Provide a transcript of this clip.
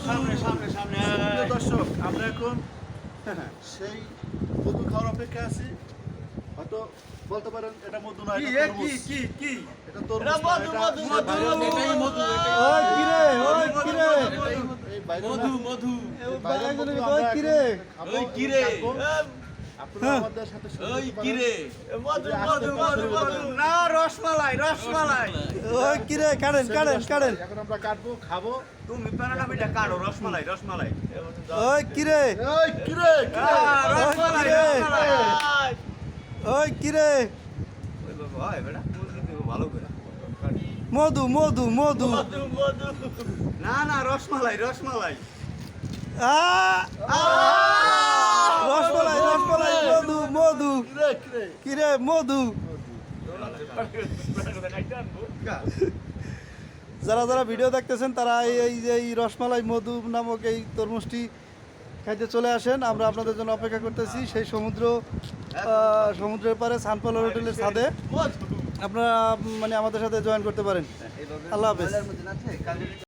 সামনে সামনে সামনে। প্রিয় দর্শক, আমরা এখন সেই মধু খাওয়ার অপেক্ষা আছি। হয়তো বলতে পারেন এটা মধু নয়, এটা তরমুজ। এটা তরমুজ না, এটা এটাই মধু, ওই কিরে ওই কিরে এই বাইরে মধু না। মধু। এই বাইরের মধু ওই আমরা কিরে এখন খাবো, ওই কিরে। খাবো। আপনারা আমাদের সাথে শুনতে ওই পারেন। কিরে। মধু, মধু, মধু, মধু। না, রসমালাই রসমালাই। ওই কিরে কাটেন কাটেন কাটেন এখন আমরা কাটবো, খাবো। তুমি প্যানাটা মিটা কাটো, রসমালাই রসমালাই। ওই কিরে এই কিরে, কিরে? রসমালাই কিরে? রসমালাই। ওই কিরে ওই বাবা, হয় বেটা, মুরগি দিবো ভালো করে। মধু মধু মধু না না, রসমালাই রসমালাই। আ রসমালাই রসমালাই মধু মধু কিরে, কিরে? কিরে মধু যারা যারা ভিডিও দেখতেছেন তারা এই যে এই রসমালাই মধু নামক এই তরমুজটি খাইতে চলে আসেন। আমরা আপনাদের জন্য অপেক্ষা করতেছি সেই সমুদ্রের পারে সানপাওয়ার হোটেলের ছাদে। আপনারা মানে আমাদের সাথে জয়েন করতে পারেন। আল্লাহ হাফেজ।